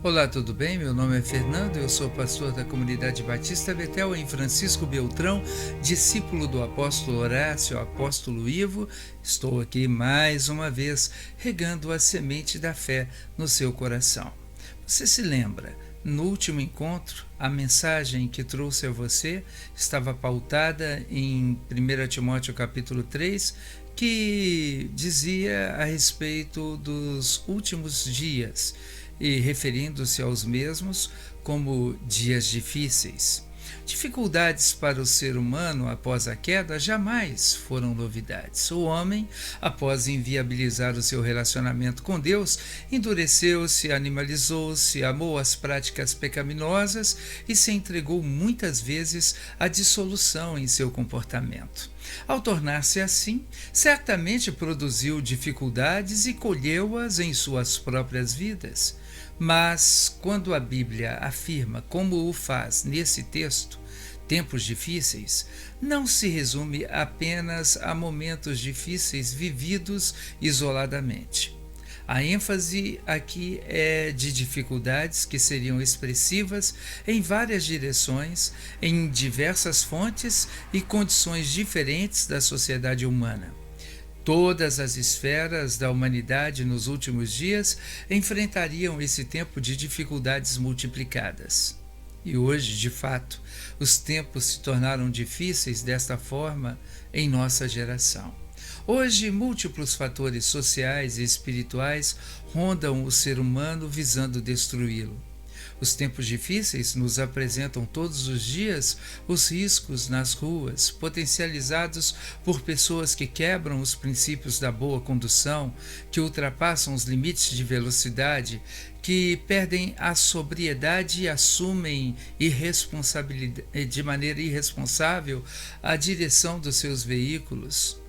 Olá, tudo bem? Meu nome é Fernando, eu sou pastor da Comunidade Batista Betel em Francisco Beltrão, discípulo do apóstolo Horácio, apóstolo Ivo. Estou aqui mais uma vez regando a semente da fé no seu coração. Você se lembra? No último encontro, a mensagem que trouxe a você estava pautada em 1 Timóteo capítulo 3, que dizia a respeito dos últimos dias e referindo-se aos mesmos como dias difíceis. Dificuldades para o ser humano após a queda jamais foram novidades. O homem, após inviabilizar o seu relacionamento com Deus, endureceu-se, animalizou-se, amou as práticas pecaminosas e se entregou muitas vezes à dissolução em seu comportamento. Ao tornar-se assim, certamente produziu dificuldades e colheu-as em suas próprias vidas. Mas, quando a Bíblia afirma, como o faz nesse texto, tempos difíceis, não se resume apenas a momentos difíceis vividos isoladamente. A ênfase aqui é de dificuldades que seriam expressivas em várias direções, em diversas fontes e condições diferentes da sociedade humana. Todas as esferas da humanidade nos últimos dias enfrentariam esse tempo de dificuldades multiplicadas. E hoje, de fato, os tempos se tornaram difíceis desta forma em nossa geração. Hoje, múltiplos fatores sociais e espirituais rondam o ser humano visando destruí-lo. Os tempos difíceis nos apresentam todos os dias os riscos nas ruas, potencializados por pessoas que quebram os princípios da boa condução, que ultrapassam os limites de velocidade, que perdem a sobriedade e assumem de maneira irresponsável a direção dos seus veículos.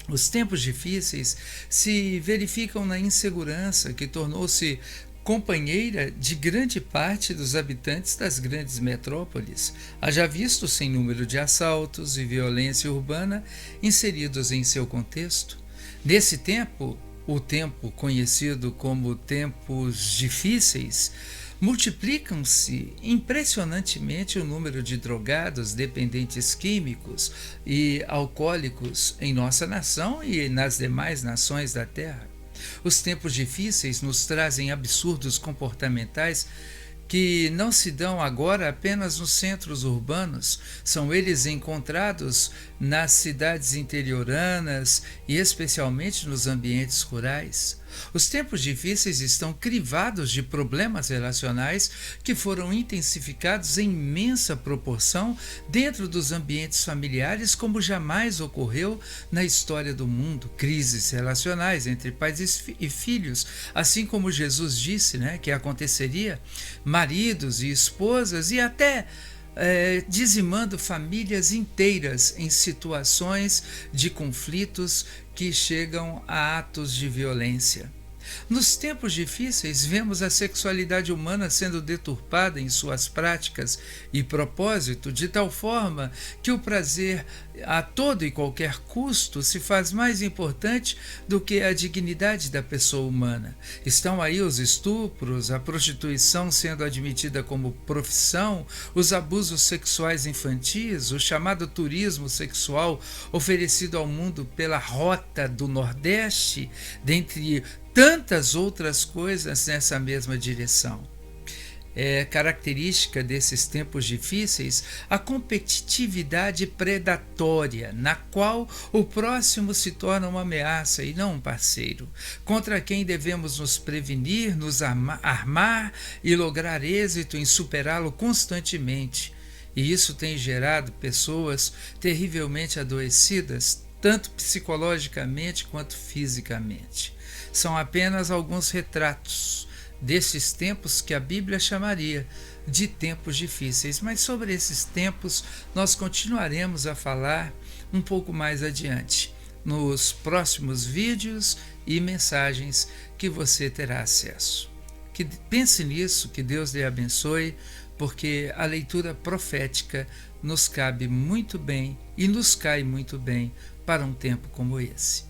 Os tempos difíceis se verificam na insegurança que tornou-se companheira de grande parte dos habitantes das grandes metrópoles, haja visto sem número de assaltos e violência urbana inseridos em seu contexto. Nesse tempo, o tempo conhecido como tempos difíceis, multiplicam-se impressionantemente o número de drogados, dependentes químicos e alcoólicos em nossa nação e nas demais nações da Terra. Os tempos difíceis nos trazem absurdos comportamentais que não se dão agora apenas nos centros urbanos, são eles encontrados nas cidades interioranas e especialmente nos ambientes rurais. Os tempos difíceis estão crivados de problemas relacionais que foram intensificados em imensa proporção dentro dos ambientes familiares como jamais ocorreu na história do mundo. Crises relacionais entre pais e filhos, assim como Jesus disse, que aconteceria, maridos e esposas e até dizimando famílias inteiras em situações de conflitos que chegam a atos de violência. Nos tempos difíceis, vemos a sexualidade humana sendo deturpada em suas práticas e propósito, de tal forma que o prazer a todo e qualquer custo se faz mais importante do que a dignidade da pessoa humana. Estão aí os estupros, a prostituição sendo admitida como profissão, os abusos sexuais infantis, o chamado turismo sexual oferecido ao mundo pela Rota do Nordeste, dentre tantas outras coisas nessa mesma direção. É característica desses tempos difíceis a competitividade predatória, na qual o próximo se torna uma ameaça e não um parceiro, contra quem devemos nos prevenir, nos armar e lograr êxito em superá-lo constantemente. E isso tem gerado pessoas terrivelmente adoecidas, tanto psicologicamente quanto fisicamente. São apenas alguns retratos desses tempos que a Bíblia chamaria de tempos difíceis, mas sobre esses tempos nós continuaremos a falar um pouco mais adiante, nos próximos vídeos e mensagens que você terá acesso. Que pense nisso, que Deus lhe abençoe, porque a leitura profética nos cabe muito bem e nos cai muito bem para um tempo como esse.